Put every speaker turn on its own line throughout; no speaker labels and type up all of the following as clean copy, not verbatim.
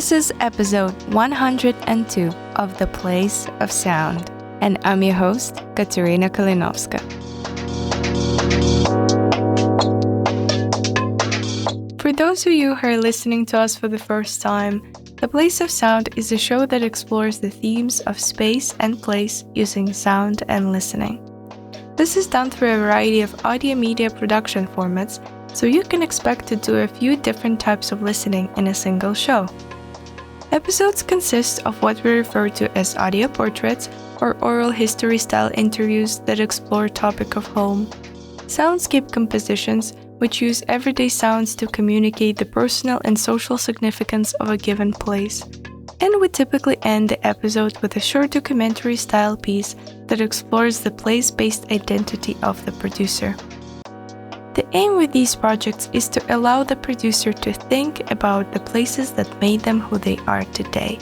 This is episode 102 of The Place of Sound, and I'm your host, Katerina Kalinovska. For those of you who are listening to us for the first time, The Place of Sound is a show that explores the themes of space and place using sound and listening. This is done through a variety of audio media production formats, so you can expect to do a few different types of listening in a single show. Episodes consist of what we refer to as audio portraits or oral history-style interviews that explore topic of home, soundscape compositions which use everyday sounds to communicate the personal and social significance of a given place, and we typically end the episode with a short documentary-style piece that explores the place-based identity of the producer. The aim with these projects is to allow the producer to think about the places that made them who they are today.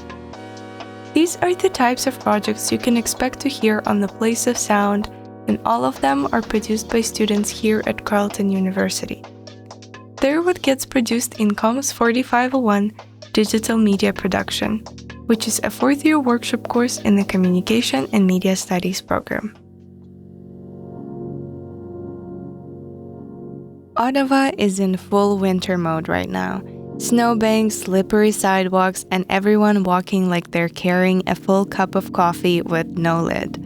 These are the types of projects you can expect to hear on The Place of Sound, and all of them are produced by students here at Carleton University. They're what gets produced in COMS 4501 Digital Media Production, which is a fourth-year workshop course in the Communication and Media Studies program. Ottawa is in full winter mode right now. Snowbanks, slippery sidewalks, and everyone walking like they're carrying a full cup of coffee with no lid.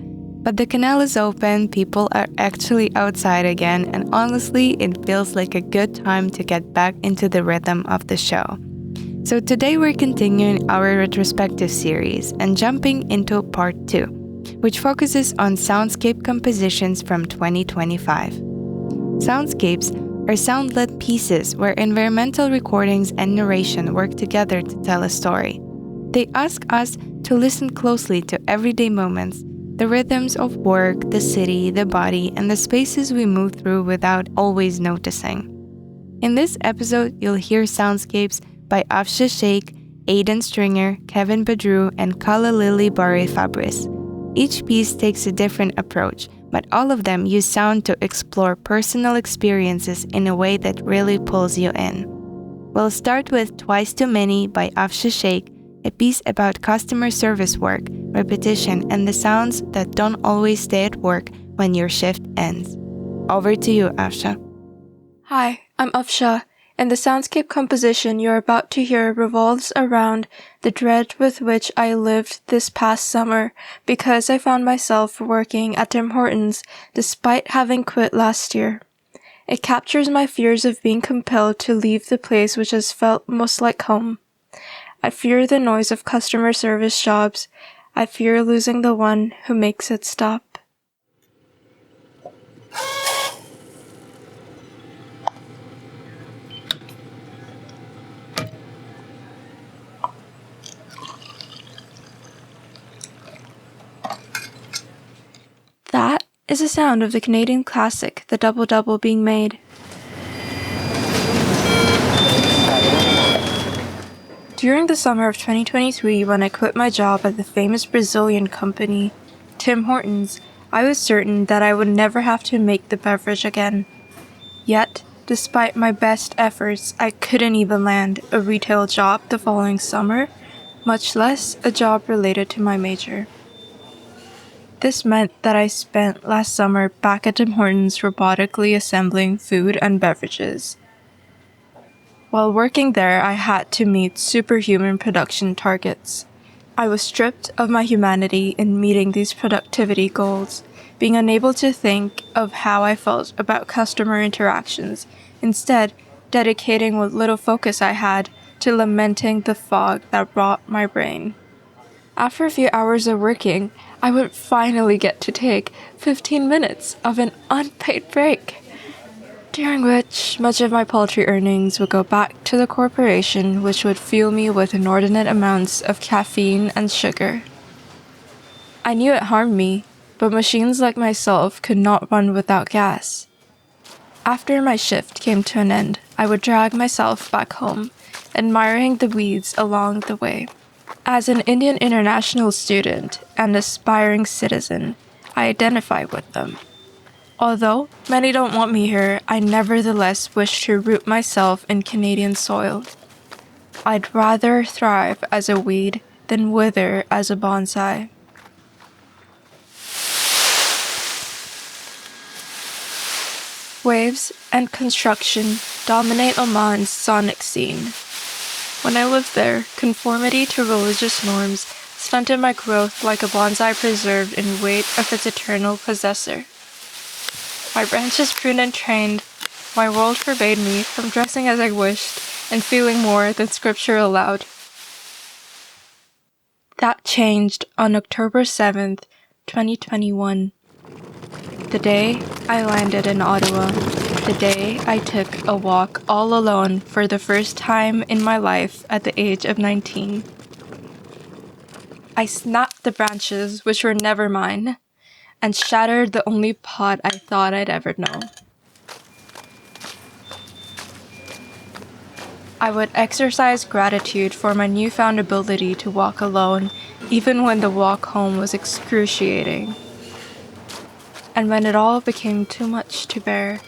But the canal is open, people are actually outside again, and honestly, it feels like a good time to get back into the rhythm of the show. So today we're continuing our retrospective series and jumping into part 2, which focuses on soundscape compositions from 2025. Soundscapes are sound-led pieces where environmental recordings and narration work together to tell a story. They ask us to listen closely to everyday moments, the rhythms of work, the city, the body, and the spaces we move through without always noticing. In this episode, you'll hear soundscapes by Afshan Shaikh, Aidan Stringer, Kevin Boudriau, and Calla Barei-Fabris. Each piece takes a different approach, but all of them use sound to explore personal experiences in a way that really pulls you in. We'll start with Twice Too Many by Afshan Shaikh, a piece about customer service work, repetition, and the sounds that don't always stay at work when your shift ends. Over to you, Afshan.
Hi, I'm Afshan, and the soundscape composition you're about to hear revolves around the dread with which I lived this past summer because I found myself working at Tim Hortons despite having quit last year. It captures my fears of being compelled to leave the place which has felt most like home. I fear the noise of customer service jobs. I fear losing the one who makes it stop. That is the sound of the Canadian classic, the Double Double, being made. During the summer of 2023, when I quit my job at the famous Brazilian company, Tim Hortons, I was certain that I would never have to make the beverage again. Yet, despite my best efforts, I couldn't even land a retail job the following summer, much less a job related to my major. This meant that I spent last summer back at Tim Hortons robotically assembling food and beverages. While working there, I had to meet superhuman production targets. I was stripped of my humanity in meeting these productivity goals, being unable to think of how I felt about customer interactions, instead dedicating what little focus I had to lamenting the fog that wrought my brain. After a few hours of working, I would finally get to take 15 minutes of an unpaid break, during which much of my paltry earnings would go back to the corporation, which would fuel me with inordinate amounts of caffeine and sugar. I knew it harmed me, but machines like myself could not run without gas. After my shift came to an end, I would drag myself back home, admiring the weeds along the way. As an Indian international student and aspiring citizen, I identify with them. Although many don't want me here, I nevertheless wish to root myself in Canadian soil. I'd rather thrive as a weed than wither as a bonsai. Waves and construction dominate Oman's sonic scene. When I lived there, conformity to religious norms stunted my growth like a bonsai preserved in weight of its eternal possessor. My branches pruned and trained, my world forbade me from dressing as I wished and feeling more than scripture allowed. That changed on October 7th, 2021. The day I landed in Ottawa, the day I took a walk all alone for the first time in my life at the age of 19. I snapped the branches, which were never mine, and shattered the only pot I thought I'd ever know. I would exercise gratitude for my newfound ability to walk alone, even when the walk home was excruciating. And when it all became too much to bear,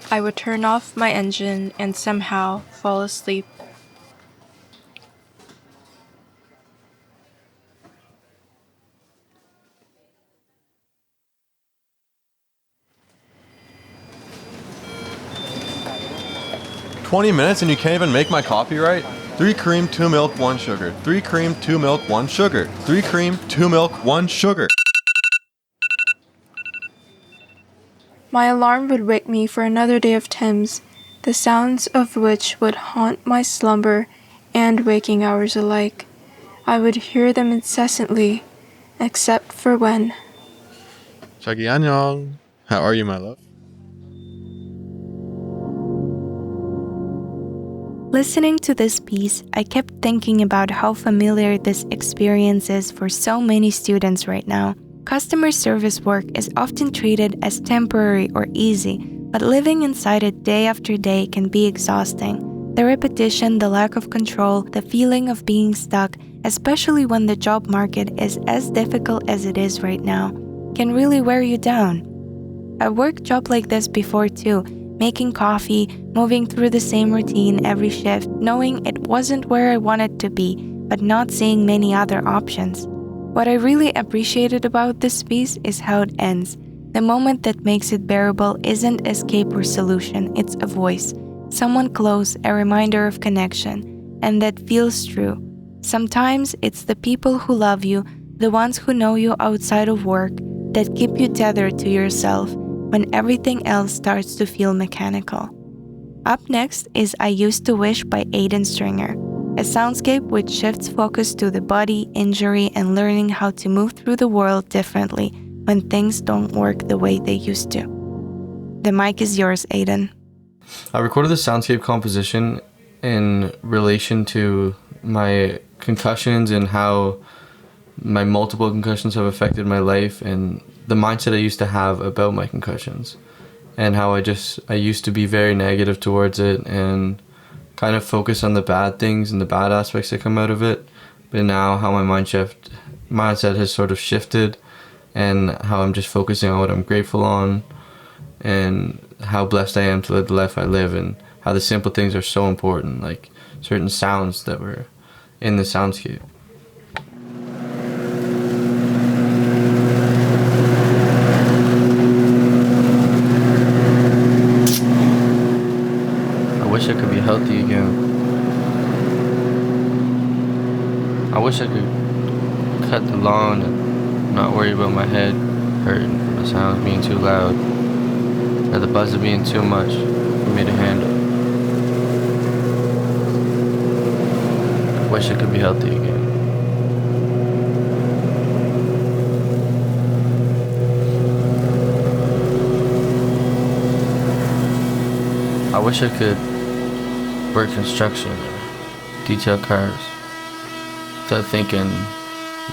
I would turn off my engine and somehow fall asleep.
"20 minutes and you can't even make my coffee right? 3 cream, 2 milk, 1 sugar. 3 cream, 2 milk, 1 sugar. 3 cream, 2 milk, 1 sugar."
My alarm would wake me for another day of Tim's, the sounds of which would haunt my slumber and waking hours alike. I would hear them incessantly, except for when.
Shaikh, annyeong. How are you, my love?
Listening to this piece, I kept thinking about how familiar this experience is for so many students right now. Customer service work is often treated as temporary or easy, but living inside it day after day can be exhausting. The repetition, the lack of control, the feeling of being stuck, especially when the job market is as difficult as it is right now, can really wear you down. I've worked a job like this before too, making coffee, moving through the same routine every shift, knowing it wasn't where I wanted to be, but not seeing many other options. What I really appreciated about this piece is how it ends. The moment that makes it bearable isn't escape or solution, it's a voice. Someone close, a reminder of connection, and that feels true. Sometimes it's the people who love you, the ones who know you outside of work, that keep you tethered to yourself when everything else starts to feel mechanical. Up next is I Used to Wish by Aidan Stringer, a soundscape which shifts focus to the body, injury, and learning how to move through the world differently when things don't work the way they used to. The mic is yours, Aidan.
I recorded the soundscape composition in relation to my concussions and how my multiple concussions have affected my life and the mindset I used to have about my concussions and how I used to be very negative towards it and kind of focus on the bad things and the bad aspects that come out of it. But now how my mindset has sort of shifted and how I'm just focusing on what I'm grateful on and how blessed I am to live the life I live and how the simple things are so important, like certain sounds that were in the soundscape. I wish I could be healthy again. I wish I could cut the lawn and not worry about my head hurting from the sounds being too loud or the buzz of being too much for me to handle. I wish I could be healthy again. I wish I could work construction or detail cars without thinking,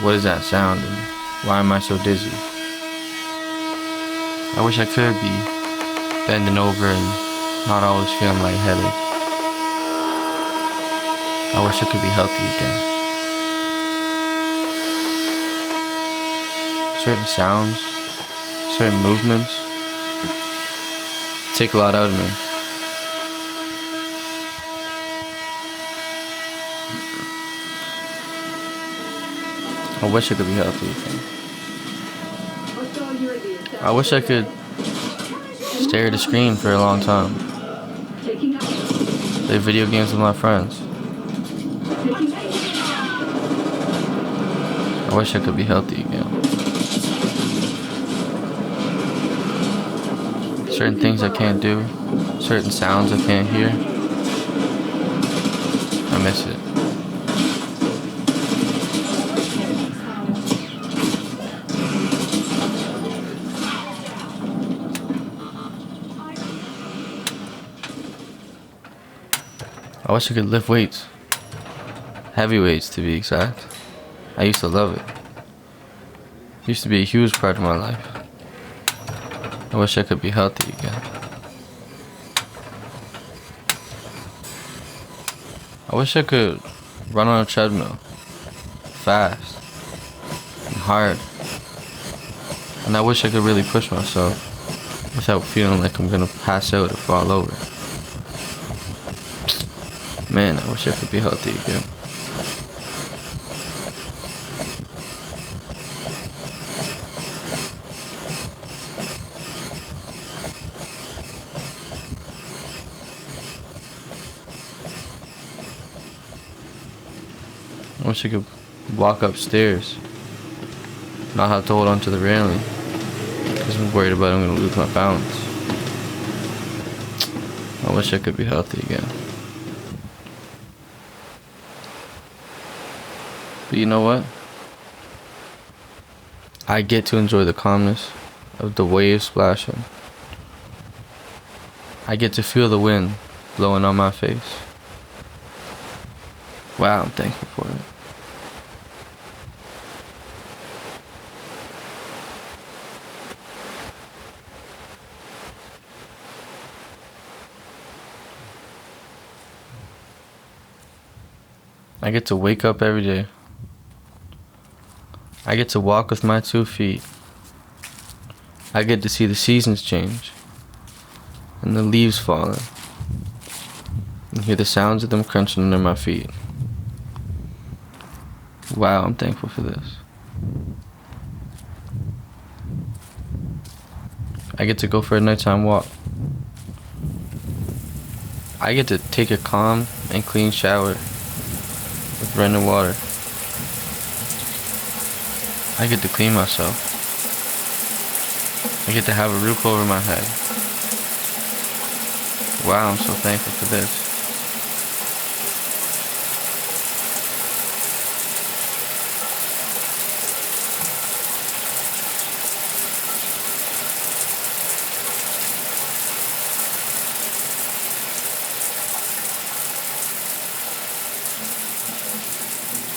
what is that sound and why am I so dizzy? I wish I could be bending over and not always feeling lightheaded. I wish I could be healthy again. Certain sounds, certain movements take a lot out of me. I wish I could be healthy again. I wish I could stare at a screen for a long time. Play video games with my friends. I wish I could be healthy again. Certain things I can't do, certain sounds I can't hear. I miss it. I wish I could lift weights. Heavy weights, to be exact. I used to love it. It used to be a huge part of my life. I wish I could be healthy again. I wish I could run on a treadmill, fast and hard. And I wish I could really push myself without feeling like I'm gonna pass out or fall over. Man, I wish I could be healthy again. I wish I could walk upstairs, not have to hold on to the railing, because I'm worried about I'm going to lose my balance. I wish I could be healthy again. But you know what? I get to enjoy the calmness of the waves splashing. I get to feel the wind blowing on my face. Wow, I'm thankful for it. I get to wake up every day. I get to walk with my 2 feet. I get to see the seasons change and the leaves falling and hear the sounds of them crunching under my feet. Wow, I'm thankful for this. I get to go for a nighttime walk. I get to take a calm and clean shower with running water. I get to clean myself. I get to have a roof over my head. Wow, I'm so thankful for this.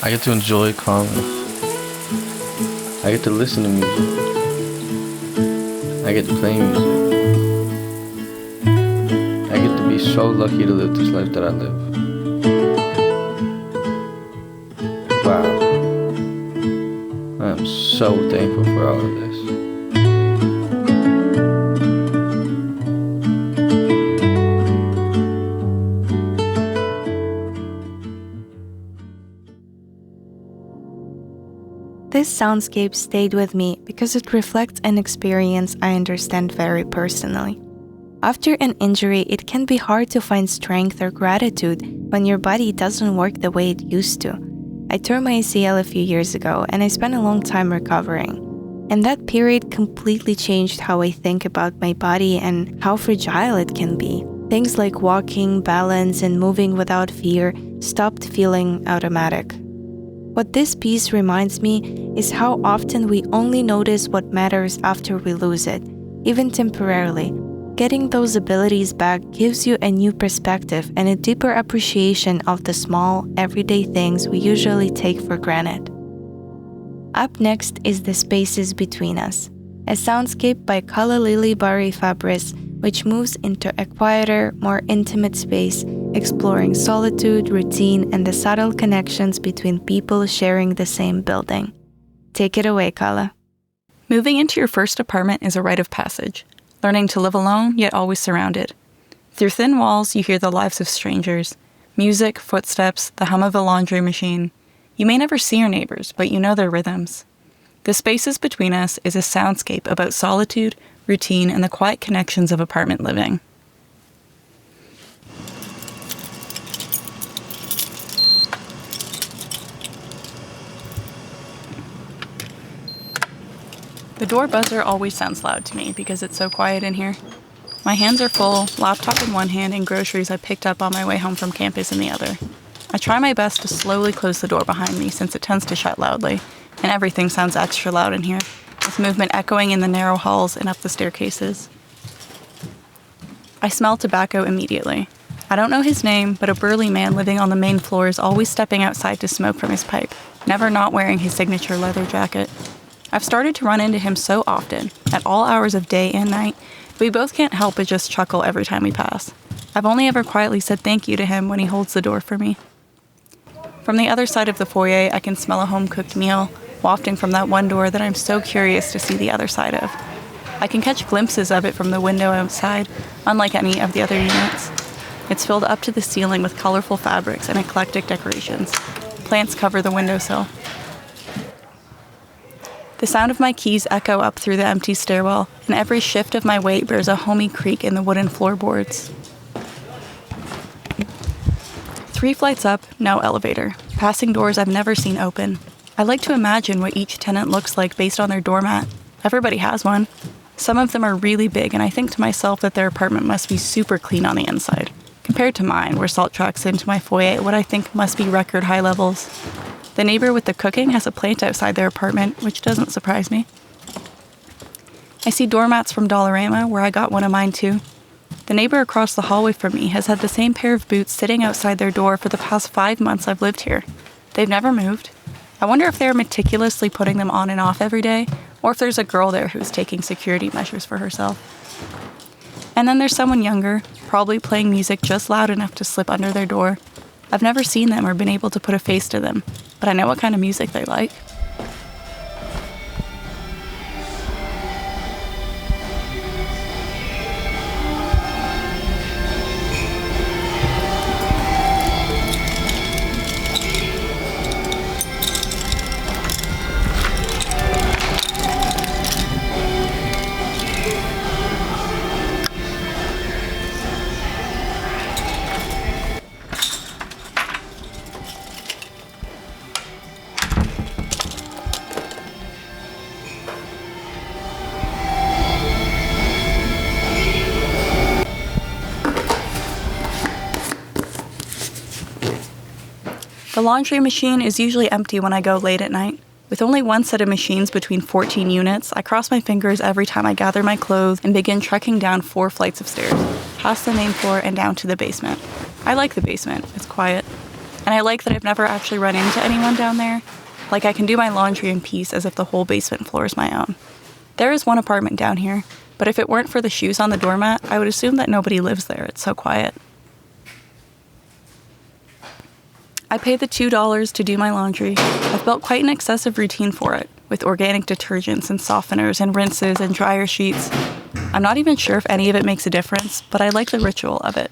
I get to enjoy calmness. I get to listen to music. I get to play music. I get to be so lucky to live this life that I live. Wow. I am so thankful for all of this.
This soundscape stayed with me because it reflects an experience I understand very personally. After an injury, it can be hard to find strength or gratitude when your body doesn't work the way it used to. I tore my ACL a few years ago and I spent a long time recovering. And that period completely changed how I think about my body and how fragile it can be. Things like walking, balance, and moving without fear stopped feeling automatic. What this piece reminds me is how often we only notice what matters after we lose it, even temporarily. Getting those abilities back gives you a new perspective and a deeper appreciation of the small, everyday things we usually take for granted. Up next is The Spaces Between Us, a soundscape by Calla Barei-Fabris, which moves into a quieter, more intimate space, exploring solitude, routine, and the subtle connections between people sharing the same building. Take it away, Calla.
Moving into your first apartment is a rite of passage, learning to live alone yet always surrounded. Through thin walls, you hear the lives of strangers, Music, footsteps, the hum of a laundry machine. You may never see your neighbors, but you know their rhythms. The spaces between us is a soundscape about solitude, routine, and the quiet connections of apartment living. The door buzzer always sounds loud to me because it's so quiet in here. My hands are full, laptop in one hand and groceries I picked up on my way home from campus in the other. I try my best to slowly close the door behind me since it tends to shut loudly, and everything sounds extra loud in here, with movement echoing in the narrow halls and up the staircases. I smell tobacco immediately. I don't know his name, but a burly man living on the main floor is always stepping outside to smoke from his pipe, never not wearing his signature leather jacket. I've started to run into him so often, at all hours of day and night, we both can't help but just chuckle every time we pass. I've only ever quietly said thank you to him when he holds the door for me. From the other side of the foyer, I can smell a home-cooked meal, wafting from that one door that I'm so curious to see the other side of. I can catch glimpses of it from the window outside, unlike any of the other units. It's filled up to the ceiling with colorful fabrics and eclectic decorations. Plants cover the windowsill. The sound of my keys echo up through the empty stairwell, and every shift of my weight bears a homey creak in the wooden floorboards. 3 flights up, no elevator. Passing doors I've never seen open. I like to imagine what each tenant looks like based on their doormat. Everybody has one. Some of them are really big, and I think to myself that their apartment must be super clean on the inside, compared to mine, where salt tracks into my foyer at what I think must be record high levels. The neighbor with the cooking has a plant outside their apartment, which doesn't surprise me. I see doormats from Dollarama, where I got one of mine too. The neighbor across the hallway from me has had the same pair of boots sitting outside their door for the past 5 months I've lived here. They've never moved. I wonder if they're meticulously putting them on and off every day, or if there's a girl there who's taking security measures for herself. And then there's someone younger, probably playing music just loud enough to slip under their door. I've never seen them or been able to put a face to them, but I know what kind of music they like. The laundry machine is usually empty when I go late at night. With only one set of machines between 14 units, I cross my fingers every time I gather my clothes and begin trekking down 4 flights of stairs, past the main floor and down to the basement. I like the basement, it's quiet. And I like that I've never actually run into anyone down there. Like I can do my laundry in peace as if the whole basement floor is my own. There is one apartment down here, but if it weren't for the shoes on the doormat, I would assume that nobody lives there, it's so quiet. I pay the $2 to do my laundry. I've built quite an excessive routine for it, with organic detergents and softeners and rinses and dryer sheets. I'm not even sure if any of it makes a difference, but I like the ritual of it.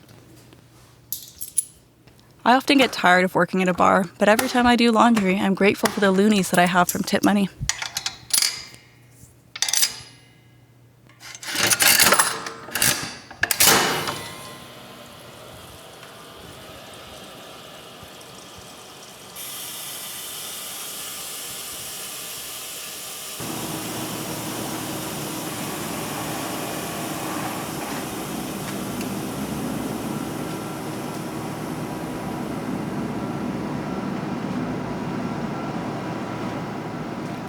I often get tired of working at a bar, but every time I do laundry, I'm grateful for the loonies that I have from tip money.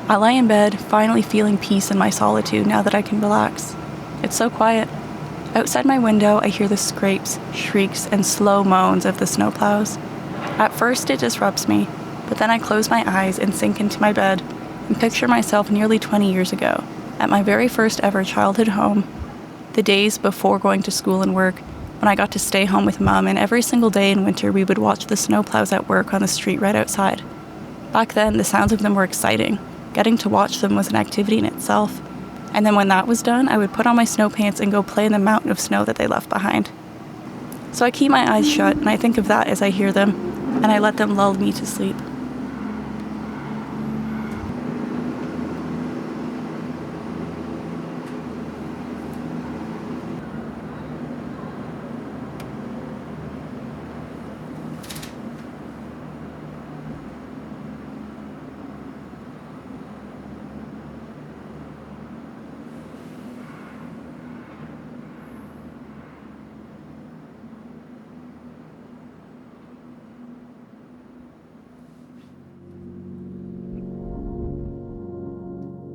I lie in bed, finally feeling peace in my solitude now that I can relax. It's so quiet. Outside my window, I hear the scrapes, shrieks, and slow moans of the snowplows. At first, it disrupts me, but then I close my eyes and sink into my bed and picture myself nearly 20 years ago, at my very first ever childhood home. The days before going to school and work, when I got to stay home with Mom, and every single day in winter we would watch the snowplows at work on the street right outside. Back then, the sounds of them were exciting. Getting to watch them was an activity in itself. And then when that was done, I would put on my snow pants and go play in the mountain of snow that they left behind. So I keep my eyes shut and I think of that as I hear them, and I let them lull me to sleep.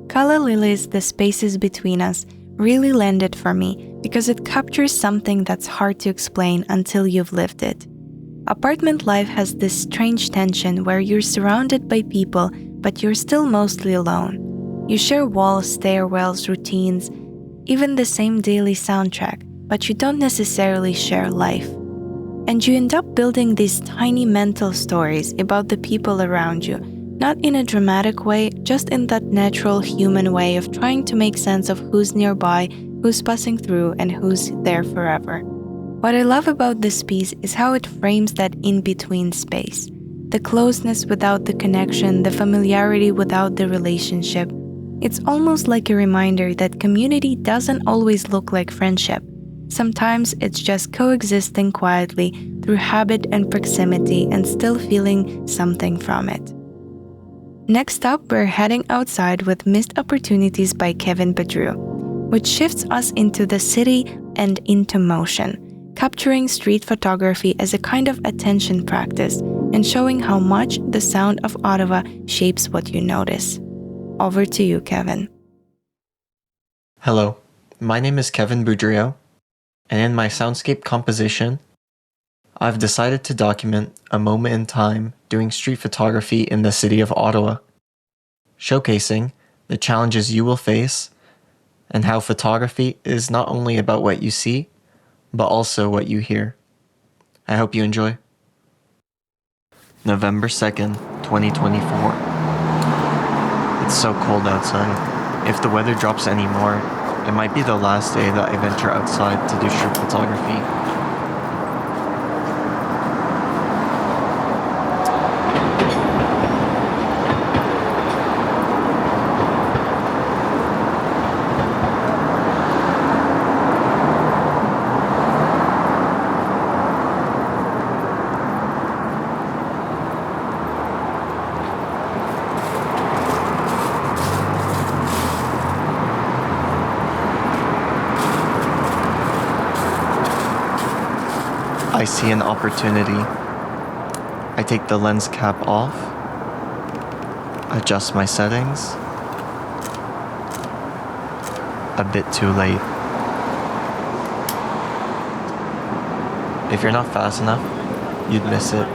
Calla lilies, the spaces between us, really landed for me because it captures something that's hard to explain until you've lived it. Apartment life has this strange tension where you're surrounded by people, but you're still mostly alone. You share walls, stairwells, routines, even the same daily soundtrack, but you don't necessarily share life. And you end up building these tiny mental stories about the people around you, not in a dramatic way, just in that natural human way of trying to make sense of who's nearby, who's passing through, and who's there forever. What I love about this piece is how it frames that in-between space. The closeness without the connection, the familiarity without the relationship. It's almost like a reminder that community doesn't always look like friendship. Sometimes it's just coexisting quietly through habit and proximity and still feeling something from it. Next up, we're heading outside with Missed Opportunities by Kevin Boudriau, which shifts us into the city and into motion, capturing street photography as a kind of attention practice and showing how much the sound of Ottawa shapes what you notice. Over to you, Kevin.
Hello, my name is Kevin Boudriau, and in my soundscape composition, I've decided to document a moment in time doing street photography in the city of Ottawa, showcasing the challenges you will face and how photography is not only about what you see, but also what you hear. I hope you enjoy. November 2nd, 2024. It's so cold outside. If the weather drops any more, it might be the last day that I venture outside to do street photography. I see an opportunity. I take the lens cap off, adjust my settings. A bit too late. If you're not fast enough, you'd miss it.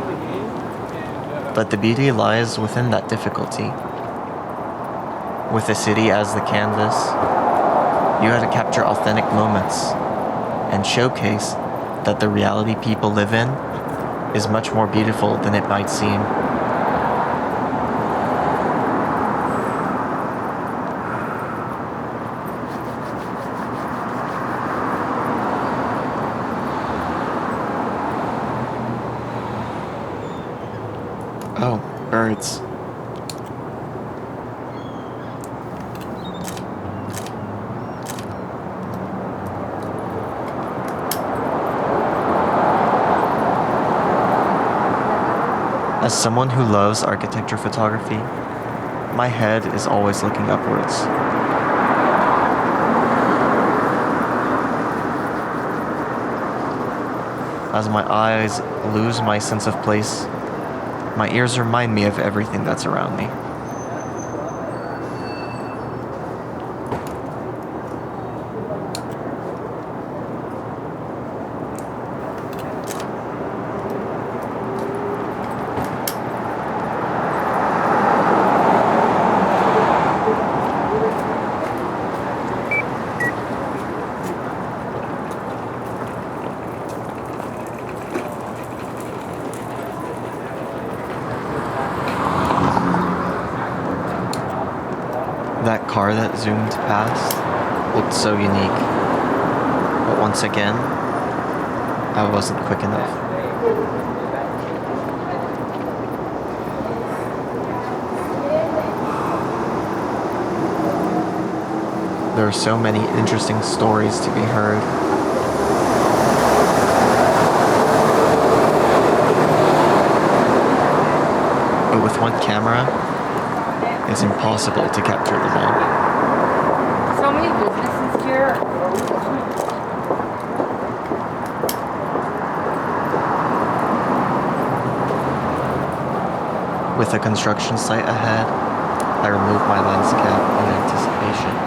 But the beauty lies within that difficulty. With the city as the canvas, you had to capture authentic moments and showcase that the reality people live in is much more beautiful than it might seem. Oh, birds. As someone who loves architecture photography, my head is always looking upwards. As my eyes lose my sense of place, my ears remind me of everything that's around me. That car that zoomed past looked so unique. But once again, I wasn't quick enough. There are so many interesting stories to be heard. But with one camera, it's impossible to capture them all.
So many businesses here.
With a construction site ahead, I removed my lens cap in anticipation.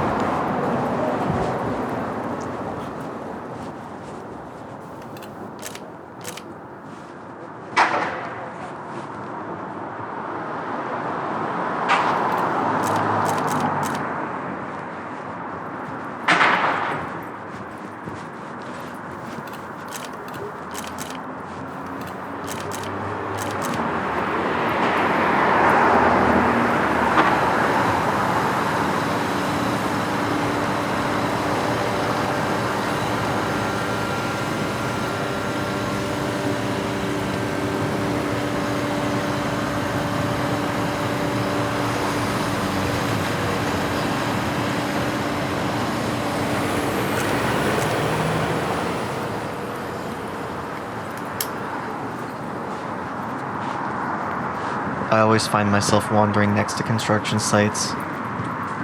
I always find myself wandering next to construction sites.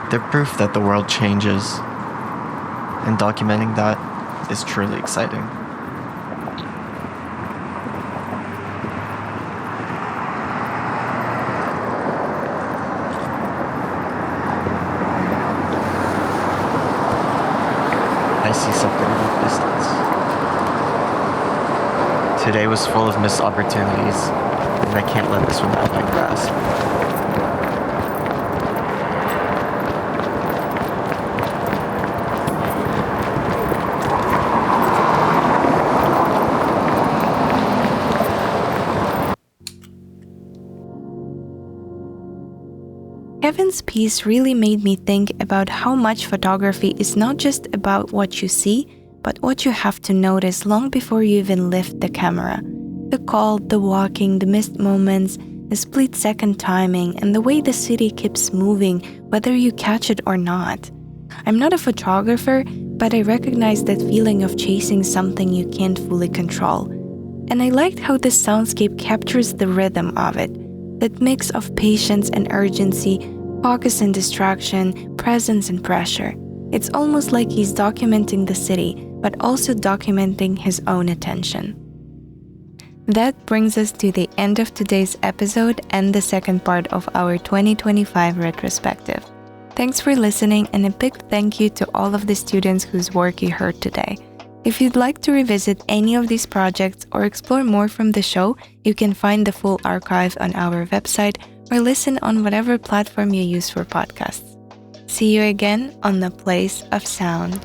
They're proof that the world changes, and documenting that is truly exciting. I see something in the distance. Today was full of missed opportunities, and I can't let this one out of my grasp.
Kevin's piece really made me think about how much photography is not just about what you see, but what you have to notice long before you even lift the camera. The call, the walking, the missed moments, the split-second timing, and the way the city keeps moving, whether you catch it or not. I'm not a photographer, but I recognize that feeling of chasing something you can't fully control. And I liked how this soundscape captures the rhythm of it, that mix of patience and urgency, focus and distraction, presence and pressure. It's almost like he's documenting the city, but also documenting his own attention. That brings us to the end of today's episode and the second part of our 2025 retrospective. Thanks for listening, and a big thank you to all of the students whose work you heard today. If you'd like to revisit any of these projects or explore more from the show, you can find the full archive on our website or listen on whatever platform you use for podcasts. See you again on The Place of Sound.